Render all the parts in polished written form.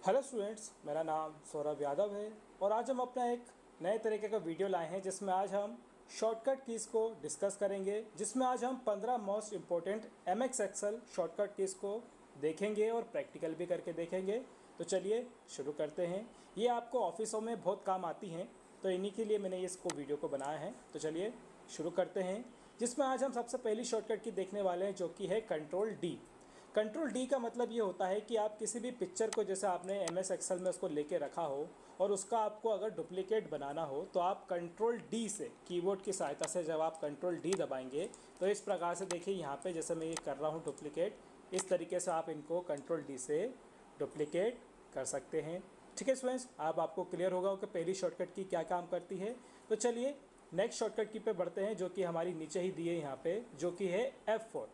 Hello students, मेरा नाम सौरभ यादव है और आज हम अपना एक नए तरीके का वीडियो लाए हैं जिसमें आज हम शॉर्टकट कीज़ को डिस्कस करेंगे। जिसमें आज हम 15 most important MS Excel shortcut keys को देखेंगे और प्रैक्टिकल भी करके देखेंगे। तो चलिए शुरू करते हैं। ये आपको ऑफिसों में बहुत काम आती हैं, तो इन्हीं के लिए मैंने इसको वीडियो को बनाया है। तो चलिए शुरू करते हैं, जिसमें आज हम सबसे पहली शॉर्टकट की देखने वाले हैं, जो कि है कंट्रोल डी। कंट्रोल डी का मतलब ये होता है कि आप किसी भी पिक्चर को, जैसे आपने एम एस एक्सेल में उसको लेके रखा हो और उसका आपको अगर डुप्लीकेट बनाना हो, तो आप कंट्रोल डी से, कीबोर्ड की सहायता से जब आप कंट्रोल डी दबाएंगे तो इस प्रकार से देखिए यहाँ पे जैसे मैं ये कर रहा हूँ डुप्लीकेट, इस तरीके से आप इनको कंट्रोल डी से डुप्लीकेट कर सकते हैं। ठीक है स्टूडेंट्स, अब आपको क्लियर होगा कि पहली शॉर्टकट की क्या काम करती है। तो चलिए नेक्स्ट शॉर्टकट की पे बढ़ते हैं, जो कि हमारी नीचे ही दी है यहाँ पे, जो कि है F4।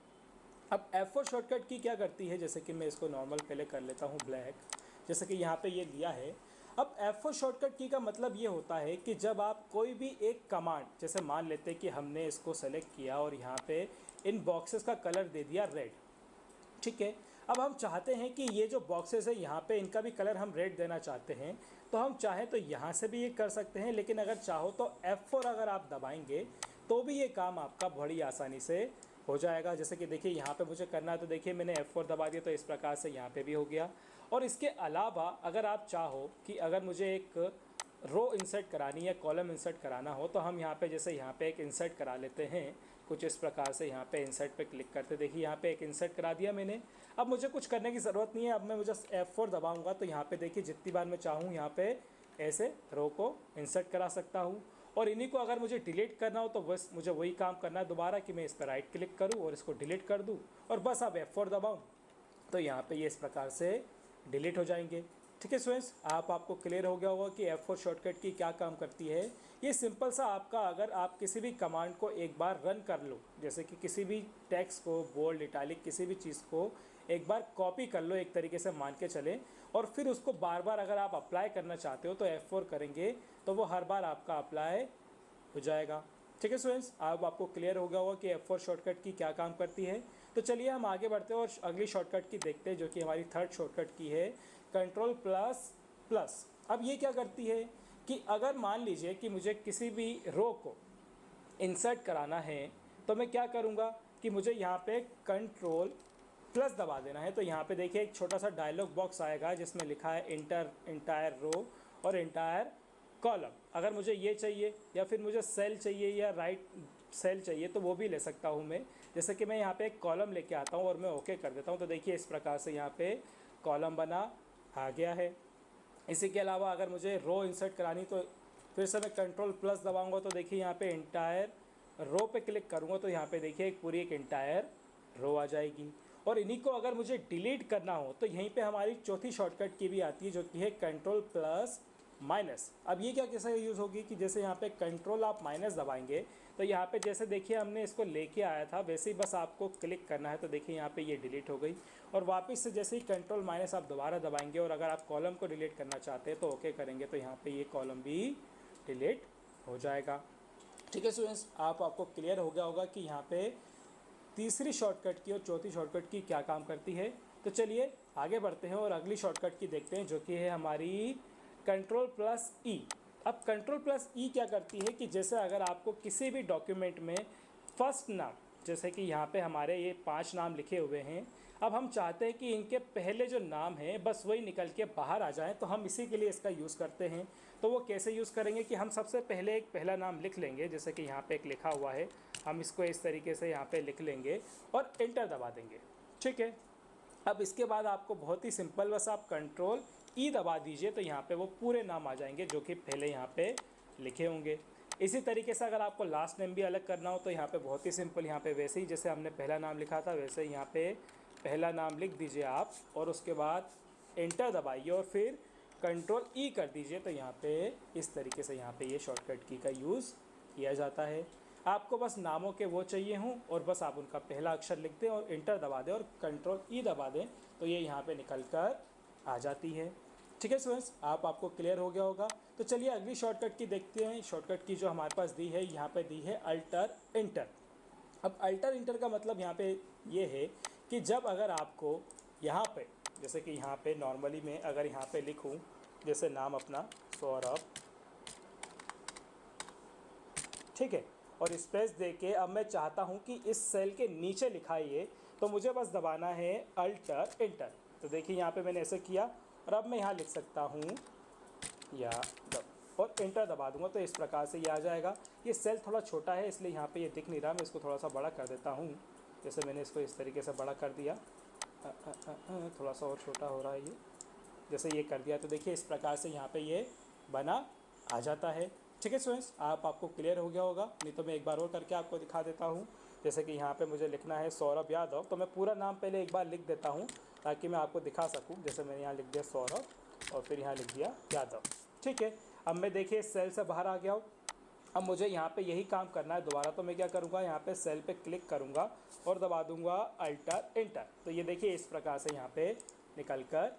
अब F4 शॉर्टकट की क्या करती है, जैसे कि मैं इसको नॉर्मल पहले कर लेता हूँ ब्लैक, जैसे कि यहाँ पे ये दिया है। अब F4 शॉर्टकट की का मतलब ये होता है कि जब आप कोई भी एक कमांड, जैसे मान लेते हैं कि हमने इसको सेलेक्ट किया और यहाँ पे इन बॉक्सेस का कलर दे दिया रेड। ठीक है, अब हम चाहते हैं कि ये जो बॉक्सेस है यहाँ पे इनका भी कलर हम रेड देना चाहते हैं, तो हम चाहें तो यहाँ से भी ये कर सकते हैं, लेकिन अगर चाहो तो F4 अगर आप दबाएंगे तो भी ये काम आपका बड़ी आसानी से हो जाएगा। जैसे कि देखिए यहाँ पे मुझे करना है, तो देखिए मैंने F4 दबा दिया, तो इस प्रकार से यहाँ पे भी हो गया। और इसके अलावा अगर आप चाहो कि अगर मुझे एक रो इंसर्ट करानी है, कॉलम इंसर्ट कराना हो, तो हम यहाँ पे जैसे यहाँ पे एक इंसर्ट करा लेते हैं कुछ इस प्रकार से। यहाँ पे इंसर्ट पे क्लिक करते, देखिए यहाँ पे एक इंसर्ट करा दिया मैंने। अब मुझे कुछ करने की ज़रूरत नहीं है, अब मैं मुझे F4 दबाऊँगा तो यहाँ पे देखिए जितनी बार मैं चाहूँ यहाँ पे ऐसे रो को इंसर्ट करा सकता हूँ। और इन्हीं को अगर मुझे डिलीट करना हो तो बस मुझे वही काम करना है दोबारा, कि मैं इस पर राइट क्लिक करूँ और इसको डिलीट कर दूँ, और बस अब F4 दबाऊँ तो यहाँ पे ये इस प्रकार से डिलीट हो जाएंगे। ठीक है स्टूडेंट्स, आपको क्लियर हो गया होगा कि F4 शॉर्टकट की क्या काम करती है। ये सिंपल सा आपका, अगर आप किसी भी कमांड को एक बार रन कर लो, जैसे कि किसी भी टेक्स्ट को, बोल्ड, इटैलिक, किसी भी चीज़ को एक बार कॉपी कर लो, एक तरीके से मान के चलें, और फिर उसको बार बार अगर आप अप्लाई करना चाहते हो तो F4 करेंगे तो वो हर बार आपका अप्लाई हो जाएगा। ठीक है स्टूडेंट्स, आपको क्लियर हो गया होगा कि F4 शॉर्टकट की क्या काम करती है। तो चलिए हम आगे बढ़ते हैं और अगली शॉर्टकट की देखते हैं, जो कि हमारी थर्ड शॉर्टकट की है कंट्रोल प्लस प्लस। अब ये क्या करती है कि अगर मान लीजिए कि मुझे किसी भी रो को इंसर्ट कराना है, तो मैं क्या करूँगा कि मुझे यहाँ पे कंट्रोल प्लस दबा देना है। तो यहाँ पे देखिए एक छोटा सा डायलॉग बॉक्स आएगा जिसमें लिखा है इंटर इंटायर रो और इंटायर कॉलम। अगर मुझे ये चाहिए या फिर मुझे सेल चाहिए या राइट सेल चाहिए तो वो भी ले सकता हूँ मैं। जैसे कि मैं यहाँ पे एक कॉलम लेके आता हूँ और मैं ओके कर देता हूँ, तो देखिए इस प्रकार से यहाँ पे कॉलम बना आ गया है। इसी के अलावा अगर मुझे रो इंसर्ट करानी तो फिर से मैं कंट्रोल प्लस दबाऊँगा, तो देखिए यहाँ पे इंटायर रो पे क्लिक करूँगा तो यहाँ पे देखिए पूरी एक इंटायर रो आ जाएगी। और इन्हीं को अगर मुझे डिलीट करना हो तो यहीं पे हमारी चौथी शॉर्टकट की भी आती है, जो कि है कंट्रोल प्लस माइनस। अब ये क्या कैसे यूज़ होगी कि जैसे यहाँ पे कंट्रोल आप माइनस दबाएंगे तो यहाँ पे जैसे देखिए हमने इसको लेके आया था, वैसे ही बस आपको क्लिक करना है, तो देखिए यहाँ पे ये डिलीट हो गई। और वापस से जैसे ही कंट्रोल माइनस आप दोबारा दबाएंगे और अगर आप कॉलम को डिलीट करना चाहते हैं तो ओके करेंगे, तो यहाँ पर ये कॉलम भी डिलीट हो जाएगा। ठीक है स्टूडेंट्स, आपको क्लियर हो गया होगा कि यहाँ पे तीसरी शॉर्टकट की और चौथी शॉर्टकट की क्या काम करती है। तो चलिए आगे बढ़ते हैं और अगली शॉर्टकट की देखते हैं, जो कि है हमारी कंट्रोल प्लस ई। अब कंट्रोल प्लस ई क्या करती है कि जैसे अगर आपको किसी भी डॉक्यूमेंट में फर्स्ट नाम, जैसे कि यहाँ पे हमारे ये 5 नाम लिखे हुए हैं, अब हम चाहते हैं कि इनके पहले जो नाम हैं बस वही निकल के बाहर आ जाएं, तो हम इसी के लिए इसका यूज़ करते हैं। तो वो कैसे यूज़ करेंगे कि हम सबसे पहले एक पहला नाम लिख लेंगे, जैसे कि यहाँ पे एक लिखा हुआ है, हम इसको इस तरीके से यहाँ पे लिख लेंगे और एंटर दबा देंगे। ठीक है, अब इसके बाद आपको बहुत ही सिंपल, बस आप कंट्रोल ई दबा दीजिए तो यहाँ पे वो पूरे नाम आ जाएंगे जो कि पहले यहाँ पे लिखे होंगे। इसी तरीके से अगर आपको लास्ट नेम भी अलग करना हो तो यहाँ पे बहुत ही सिंपल, यहाँ पे वैसे ही जैसे हमने पहला नाम लिखा था वैसे ही यहाँ पे पहला नाम लिख दीजिए आप, और उसके बाद एंटर दबाइए और फिर कंट्रोल ई कर दीजिए, तो यहाँ पे इस तरीके से यहाँ पे ये शॉर्टकट की का यूज़ किया जाता है। आपको बस नामों के वो चाहिए हों और बस आप उनका पहला अक्षर लिख दें और इंटर दबा दें और कंट्रोल ई दबा दें, तो ये यहाँ पे निकल कर आ जाती है। ठीक है स्टूडेंट्स, आपको क्लियर हो गया होगा। तो चलिए अगली शॉर्टकट की देखते हैं। शॉर्टकट की जो हमारे पास दी है, यहाँ पे दी है अल्टर इंटर। अब अल्टर इंटर का मतलब यहाँ पे ये है कि जब अगर आपको यहाँ पे जैसे कि यहाँ पे नॉर्मली मैं अगर यहाँ पे लिखूँ जैसे नाम अपना सौरभ, ठीक है, और स्पेस दे के अब मैं चाहता हूँ कि इस सेल के नीचे लिखा है ये, तो मुझे बस दबाना है अल्टर इंटर। तो देखिए यहाँ पे मैंने ऐसे किया और अब मैं यहाँ लिख सकता हूँ यादव और इंटर दबा दूंगा तो इस प्रकार से ये आ जाएगा। ये सेल थोड़ा छोटा है इसलिए यहाँ पे ये दिख नहीं रहा, मैं इसको थोड़ा सा बड़ा कर देता हूँ। जैसे मैंने इसको इस तरीके से बड़ा कर दिया, थोड़ा सा और छोटा हो रहा है ये, जैसे ये कर दिया तो देखिए इस प्रकार से यहाँ पे ये बना आ जाता है। ठीक है स्टूडेंट्स, आपको क्लियर हो गया होगा, नहीं तो मैं एक बार और करके आपको दिखा देता हूँ। जैसे कि यहाँ पे मुझे लिखना है सौरभ यादव, तो मैं पूरा नाम पहले एक बार लिख देता हूँ ताकि मैं आपको दिखा सकूँ। जैसे मैंने यहाँ लिख दिया सौरभ और फिर यहाँ लिख दिया यादव, ठीक है। अब मैं देखिए इस सेल से बाहर आ गया हूँ। अब मुझे यहाँ पे यही काम करना है दोबारा, तो मैं क्या करूँगा, यहाँ पे सेल पे क्लिक करूँगा और दबा दूँगा अल्टर इंटर। तो ये देखिए इस प्रकार से यहाँ पे निकल कर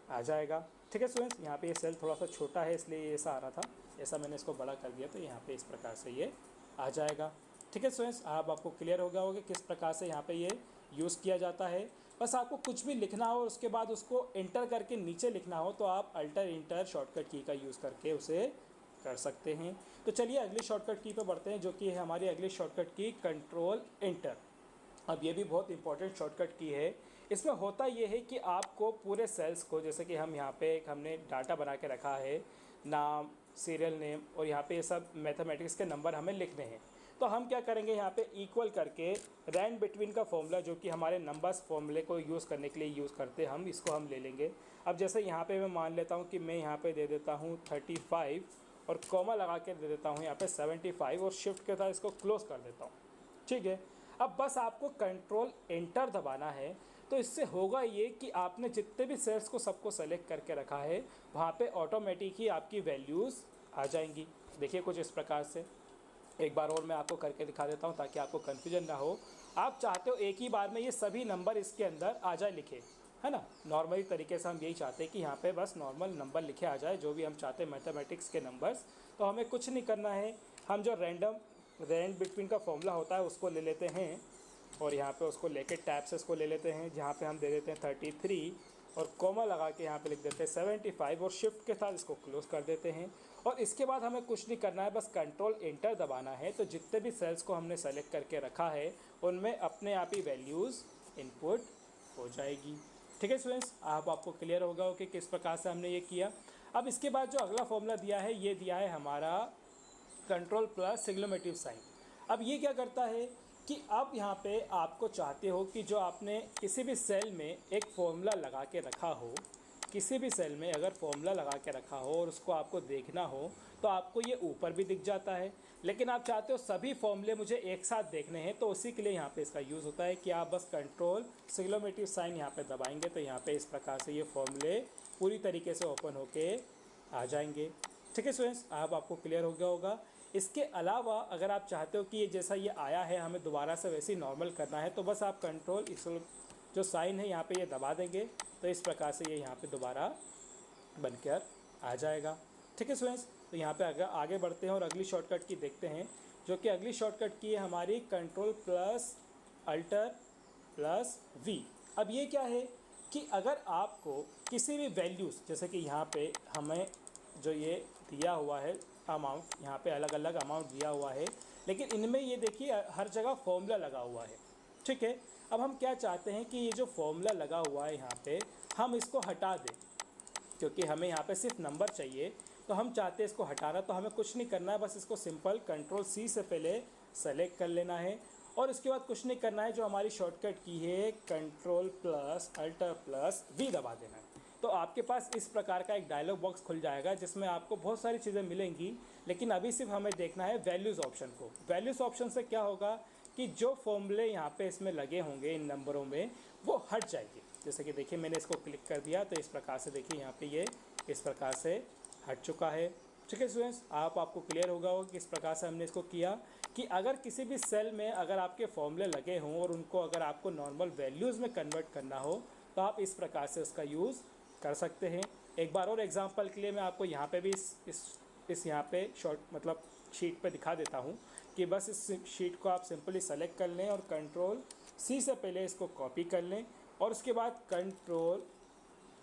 आ जाएगा। ठीक है स्टूडेंट्स, यहाँ पे ये सेल थोड़ा सा छोटा है इसलिए ये ऐसा आ रहा था, ऐसा मैंने इसको बड़ा कर दिया तो यहाँ पे इस प्रकार से ये आ जाएगा। ठीक है स्टूडेंट्स, आपको क्लियर हो गया होगा किस प्रकार से यहाँ पे ये यूज़ किया जाता है। बस आपको कुछ भी लिखना हो और उसके बाद उसको इंटर करके नीचे लिखना हो तो आप अल्टर इंटर शॉर्टकट की का यूज़ करके उसे कर सकते हैं। तो चलिए अगली शॉर्टकट की पे बढ़ते हैं, जो कि है हमारी अगली शॉर्टकट की कंट्रोल इंटर। अब ये भी बहुत इंपॉर्टेंट शॉर्टकट की है। इसमें होता ये है कि आपको पूरे सेल्स को, जैसे कि हम यहाँ पे हमने डाटा बना के रखा है, नाम, सीरियल नेम और यहाँ पे ये सब मैथमेटिक्स के नंबर हमें लिखने हैं। तो हम क्या करेंगे, यहाँ पे इक्वल करके रैंड बिटवीन का फॉर्मूला जो कि हमारे नंबर्स फॉर्मूले को यूज़ करने के लिए यूज़ करते हैं, हम इसको हम ले लेंगे। अब जैसे यहाँ पे मैं मान लेता हूँ कि मैं यहाँ पे दे देता हूँ 35 और कॉमा लगा के दे देता हूँ यहाँ पे 75 और शिफ्ट के साथ इसको क्लोज कर देता हूँ। ठीक है, अब बस आपको कंट्रोल एंटर दबाना है। तो इससे होगा ये कि आपने जितने भी सेल्स को सबको सेलेक्ट करके रखा है वहाँ पे ऑटोमेटिक ही आपकी वैल्यूज़ आ जाएंगी। देखिए कुछ इस प्रकार से, एक बार और मैं आपको करके दिखा देता हूँ ताकि आपको कन्फ्यूजन ना हो। आप चाहते हो एक ही बार में ये सभी नंबर इसके अंदर आ जाए लिखे, है ना। नॉर्मली तरीके से हम यही चाहते हैं कि यहाँ पे बस नॉर्मल नंबर लिखे आ जाए जो भी हम चाहते हैं मैथमेटिक्स के नंबर्स। तो हमें कुछ नहीं करना है, हम जो रैंड बिटवीन का फॉर्मूला होता है उसको ले लेते हैं और यहाँ पे उसको लेके टैब से इसको ले लेते हैं, जहाँ पे हम दे देते हैं 33 और कॉमा लगा के यहाँ पे लिख देते हैं 75 और शिफ्ट के साथ इसको क्लोज कर देते हैं। और इसके बाद हमें कुछ नहीं करना है, बस कंट्रोल एंटर दबाना है। तो जितने भी सेल्स को हमने सेलेक्ट करके रखा है उनमें अपने आप ही वैल्यूज़ इनपुट हो जाएगी। ठीक है स्टूडेंट्स, आपको क्लियर होगा कि किस प्रकार से हमने ये किया। अब इसके बाद जो अगला फॉर्मूला दिया है, ये दिया है हमारा कंट्रोल प्लस सिग्नोमेटिव साइन। अब ये क्या करता है कि अब यहाँ पे आपको चाहते हो कि जो आपने किसी भी सेल में एक फॉर्मूला लगा के रखा हो, किसी भी सेल में अगर फॉर्मूला लगा के रखा हो और उसको आपको देखना हो तो आपको ये ऊपर भी दिख जाता है, लेकिन आप चाहते हो सभी फॉर्मूले मुझे एक साथ देखने हैं, तो उसी के लिए यहाँ पे इसका यूज़ होता है कि आप बस कंट्रोल सिग्नोमेटिव साइन यहाँ पे दबाएंगे तो यहाँ पे इस प्रकार से ये फॉर्मूले पूरी तरीके से ओपन होके आ जाएंगे। ठीक है स्टूडेंट्स, आपको क्लियर हो गया होगा। इसके अलावा अगर आप चाहते हो कि ये जैसा ये आया है हमें दोबारा से वैसे ही नॉर्मल करना है, तो बस आप कंट्रोल जो साइन है यहाँ पे ये दबा देंगे तो इस प्रकार से ये यहाँ पे दोबारा बनकर आ जाएगा। ठीक है स्टूडेंट्स, तो यहाँ पे अगर आगे बढ़ते हैं और अगली शॉर्टकट की देखते हैं, जो कि अगली शॉर्टकट की है हमारी control plus alt plus V. अब ये क्या है कि अगर आपको किसी भी वैल्यूज़, जैसे कि यहाँ पे हमें जो ये दिया हुआ है अमाउंट, यहाँ पे अलग अलग अमाउंट दिया हुआ है, लेकिन इनमें ये देखिए हर जगह फॉर्मूला लगा हुआ है। ठीक है, अब हम क्या चाहते हैं कि ये जो फॉर्मूला लगा हुआ है यहाँ पे हम इसको हटा दें, क्योंकि हमें यहाँ पे सिर्फ नंबर चाहिए, तो हम चाहते हैं इसको हटाना। तो हमें कुछ नहीं करना है, बस इसको सिंपल कंट्रोल सी से पहले सेलेक्ट कर लेना है और इसके बाद कुछ नहीं करना है, जो हमारी शॉर्टकट की है control plus alt plus V दबा देना है। तो आपके पास इस प्रकार का एक डायलॉग बॉक्स खुल जाएगा जिसमें आपको बहुत सारी चीज़ें मिलेंगी, लेकिन अभी सिर्फ हमें देखना है वैल्यूज़ ऑप्शन को। वैल्यूज़ ऑप्शन से क्या होगा कि जो फॉर्मूले यहाँ पे इसमें लगे होंगे इन नंबरों में वो हट जाएंगे। जैसे कि देखिए मैंने इसको क्लिक कर दिया तो इस प्रकार से देखिए यहाँ पे ये इस प्रकार से हट चुका है। ठीक है स्टूडेंट्स, आपको क्लियर होगा कि किस प्रकार से हमने इसको किया कि अगर किसी भी सेल में अगर आपके फॉर्मूले लगे हों और उनको अगर आपको नॉर्मल वैल्यूज़ में कन्वर्ट करना हो तो आप इस प्रकार से उसका यूज़ कर सकते हैं। एक बार और एग्जांपल के लिए मैं आपको यहाँ पे भी इस यहाँ पे शॉर्ट मतलब शीट पे दिखा देता हूँ कि बस इस शीट को आप सिंपली सेलेक्ट कर लें और कंट्रोल सी से पहले इसको कॉपी कर लें और उसके बाद control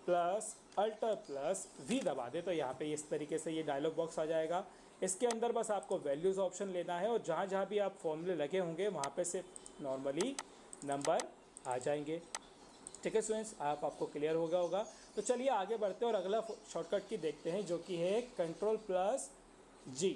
plus alt plus V दबा दें तो यहाँ पे इस तरीके से ये डायलॉग बॉक्स आ जाएगा। इसके अंदर बस आपको वैल्यूज़ ऑप्शन लेना है और जहाँ जहाँ भी आप फॉर्मूले लगे होंगे वहाँ पे सिर्फ नॉर्मली नंबर आ जाएंगे। ठीक है स्टूडेंट्स, आपको क्लियर होगा। तो चलिए आगे बढ़ते हैं और अगला शॉर्टकट की देखते हैं जो कि है कंट्रोल प्लस जी।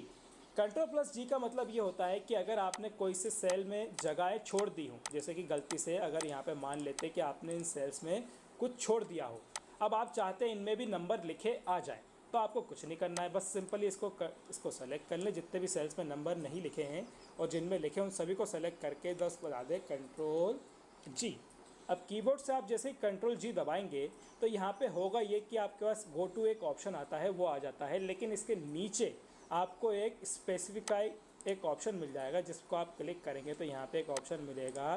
कंट्रोल प्लस जी का मतलब ये होता है कि अगर आपने कोई से सेल में जगहें छोड़ दी हों, जैसे कि गलती से अगर यहाँ पे मान लेते कि आपने इन सेल्स में कुछ छोड़ दिया हो, अब आप चाहते हैं इनमें भी नंबर लिखे आ जाए, तो आपको कुछ नहीं करना है, बस सिंपली इसको सेलेक्ट कर लें। जितने भी सेल्स में नंबर नहीं लिखे हैं और जिनमें लिखे उन सभी को सेलेक्ट करके 10 बता दें कंट्रोल जी। अब कीबोर्ड से आप जैसे ही कंट्रोल जी दबाएंगे तो यहाँ पे होगा ये कि आपके पास गो टू एक ऑप्शन आता है, वो आ जाता है, लेकिन इसके नीचे आपको एक स्पेसिफिकाई एक ऑप्शन मिल जाएगा जिसको आप क्लिक करेंगे तो यहाँ पे एक ऑप्शन मिलेगा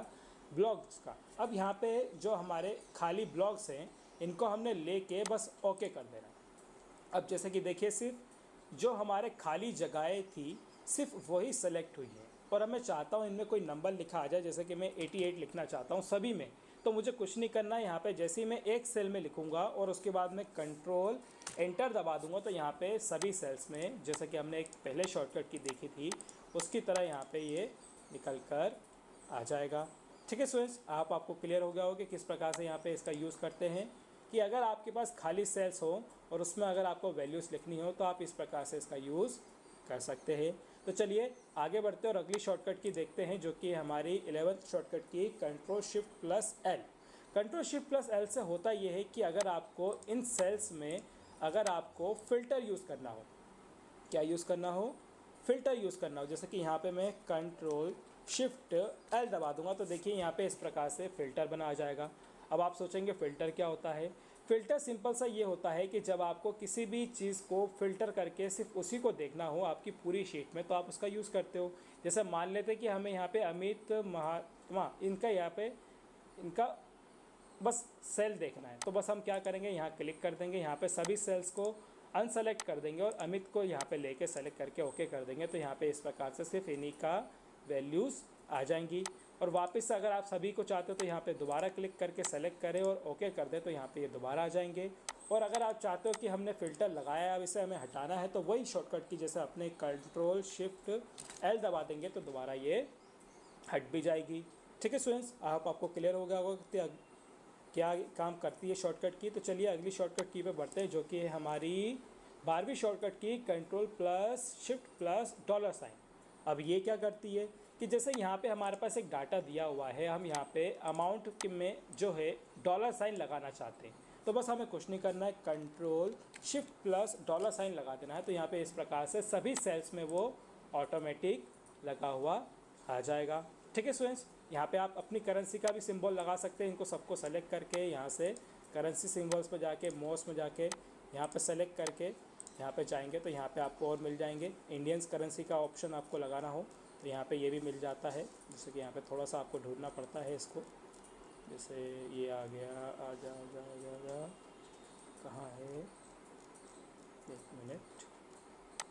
ब्लॉक्स का। अब यहाँ पे जो हमारे खाली ब्लॉक्स हैं इनको हमने लेके बस ओके कर देना। अब जैसे कि देखिए सिर्फ जो हमारे खाली जगहें थी सिर्फ वही सेलेक्ट हुई है और अब मैं चाहता हूँ इनमें कोई नंबर लिखा आ जाए, जैसे कि मैं 88 लिखना चाहता हूँ सभी में, तो मुझे कुछ नहीं करना है। यहाँ पे जैसे ही मैं एक सेल में लिखूँगा और उसके बाद मैं कंट्रोल एंटर दबा दूंगा तो यहाँ पे सभी सेल्स में, जैसे कि हमने एक पहले शॉर्टकट की देखी थी उसकी तरह यहाँ पे ये निकल कर आ जाएगा। ठीक है स्टूडेंट्स, आपको क्लियर हो गया हो कि किस प्रकार से यहाँ पे इसका यूज़ करते हैं कि अगर आपके पास खाली सेल्स हो और उसमें अगर आपको वैल्यूज़ लिखनी हो तो आप इस प्रकार से इसका यूज़ कर सकते हैं। तो चलिए आगे बढ़ते हैं और अगली शॉर्टकट की देखते हैं जो कि हमारी 11th शॉर्टकट की control shift plus L. Control shift plus L से होता ये है कि अगर आपको इन सेल्स में अगर आपको फ़िल्टर यूज़ करना हो, क्या यूज़ करना हो, फ़िल्टर यूज़ करना हो, जैसे कि यहाँ पे मैं कंट्रोल शिफ्ट एल दबा दूंगा तो देखिए यहाँ पे इस प्रकार से फ़िल्टर बना आ जाएगा। अब आप सोचेंगे फ़िल्टर क्या होता है। फ़िल्टर सिंपल सा ये होता है कि जब आपको किसी भी चीज़ को फ़िल्टर करके सिर्फ उसी को देखना हो आपकी पूरी शीट में तो आप उसका यूज़ करते हो। जैसे मान लेते हैं कि हमें यहाँ पे अमित महात्मा इनका यहाँ पे इनका बस सेल देखना है, तो बस हम क्या करेंगे यहाँ क्लिक कर देंगे, यहाँ पे सभी सेल्स को अनसेलेक्ट कर देंगे और अमित को यहाँ पे लेके सेलेक्ट करके ओके कर देंगे तो यहाँ पे इस प्रकार से सिर्फ इन्हीं का वैल्यूज़ आ जाएंगी। और वापस से अगर आप सभी को चाहते हो तो यहाँ पे दोबारा क्लिक करके सेलेक्ट करें और ओके कर दें तो यहाँ पे ये दोबारा आ जाएंगे। और अगर आप चाहते हो कि हमने फ़िल्टर लगाया है अब इसे हमें हटाना है तो वही शॉर्टकट की जैसे अपने कंट्रोल शिफ्ट एल दबा देंगे तो दोबारा ये हट भी जाएगी। ठीक है स्टूडेंट्स, आपको क्लियर हो गया होगा कि क्या काम करती है शॉर्टकट की। तो चलिए अगली शॉर्टकट की पे बढ़ते हैं जो कि है हमारी 12वीं शॉर्टकट की control plus shift plus dollar sign. अब ये क्या करती है कि जैसे यहाँ पे हमारे पास एक डाटा दिया हुआ है, हम यहाँ पे अमाउंट में जो है डॉलर साइन लगाना चाहते हैं तो बस हमें कुछ नहीं करना है, control shift plus dollar sign लगा देना है तो यहाँ पे इस प्रकार से सभी सेल्स में वो ऑटोमेटिक लगा हुआ आ जाएगा। ठीक है स्टूडेंट्स, यहाँ पे आप अपनी करेंसी का भी सिंबल लगा सकते हैं। इनको सबको सेलेक्ट करके यहाँ से करेंसी सिंबल्स पर जाके मोस्ट में जाके यहाँ पे सेलेक्ट करके यहाँ पे जाएंगे तो यहाँ पे आपको और मिल जाएंगे। इंडियंस करेंसी का ऑप्शन आपको लगाना हो तो यहाँ पे ये भी मिल जाता है, जैसे कि यहाँ पे थोड़ा सा आपको ढूंढना पड़ता है इसको, जैसे ये आ गया, आ जा कहाँ है, एक मिनट,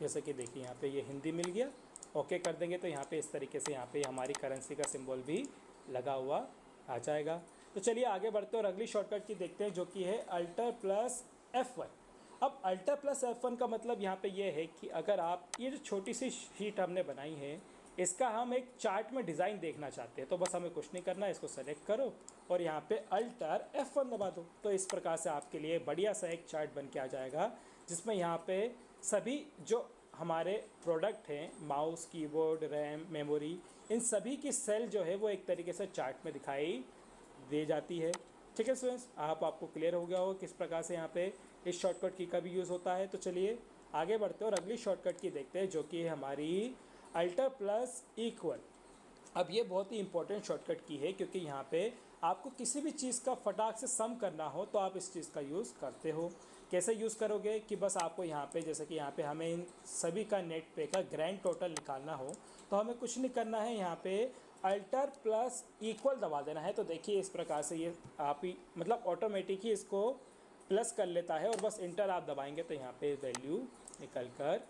जैसे कि देखिए यहाँ पे ये हिंदी मिल गया, ओके कर देंगे तो यहाँ पे इस तरीके से यहाँ पे हमारी करेंसी का सिंबल भी लगा हुआ आ जाएगा। तो चलिए आगे बढ़ते हैं और अगली शॉर्टकट की देखते हैं जो कि है अल्टर प्लस F1। अब अल्टर प्लस F1 का मतलब यहाँ पे ये है कि अगर आप ये जो छोटी सी शीट हमने बनाई है इसका हम एक चार्ट में डिज़ाइन देखना चाहते हैं तो बस हमें कुछ नहीं करना है, इसको सेलेक्ट करो और यहाँ पे अल्टर F1 दबा दो तो इस प्रकार से आपके लिए बढ़िया सा एक चार्ट बन के आ जाएगा जिसमें यहाँ पे सभी जो हमारे प्रोडक्ट हैं, माउस, कीबोर्ड, रैम, मेमोरी, इन सभी की सेल जो है वो एक तरीके से चार्ट में दिखाई दे जाती है। ठीक है स्टूडेंट्स, आपको क्लियर हो गया हो किस प्रकार से यहाँ पे इस शॉर्टकट की का भी यूज़ होता है। तो चलिए आगे बढ़ते हैं और अगली शॉर्टकट की देखते हैं जो कि हमारी अल्टर प्लस इक्वल। अब ये बहुत ही इंपॉर्टेंट शॉर्टकट की है क्योंकि यहाँ पे आपको किसी भी चीज़ का फटाक से सम करना हो तो आप इस चीज़ का यूज़ करते हो। कैसे यूज़ करोगे कि बस आपको यहाँ पे जैसे कि यहाँ पे हमें इन सभी का नेट पे का ग्रैंड टोटल निकालना हो तो हमें कुछ नहीं करना है, यहाँ पे अल्टर प्लस इक्वल दबा देना है तो देखिए इस प्रकार से ये आप ही मतलब ऑटोमेटिक ही इसको प्लस कर लेता है और बस इंटर आप दबाएंगे तो यहाँ पे वैल्यू निकल कर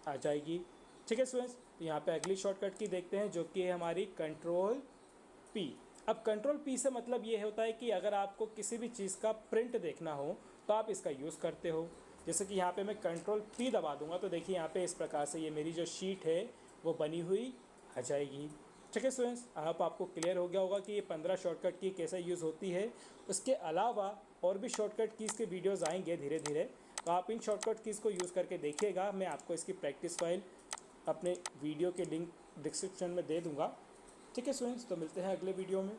आ जाएगी। ठीक है स्टूडेंट्स, यहाँ पे अगली शॉर्टकट की देखते हैं जो कि है हमारी कंट्रोल पी। अब कंट्रोल पी से मतलब ये होता है कि अगर आपको किसी भी चीज़ का प्रिंट देखना हो तो आप इसका यूज़ करते हो। जैसे कि यहाँ पे मैं कंट्रोल P दबा दूंगा तो देखिए यहाँ पे इस प्रकार से ये मेरी जो शीट है वो बनी हुई आ जाएगी। ठीक है स्टूडेंट्स, अब आपको क्लियर हो गया होगा कि ये 15 शॉर्टकट की कैसे यूज़ होती है। उसके अलावा और भी शॉर्टकट कीज़ के वीडियोज़ आएंगे धीरे धीरे, तो आप इन शॉर्टकट कीज़ को यूज़ करके देखिएगा। मैं आपको इसकी प्रैक्टिस फाइल अपने वीडियो के लिंक डिस्क्रिप्शन में दे दूँगा। ठीक है स्टूडेंट्स, तो मिलते हैं अगले वीडियो में।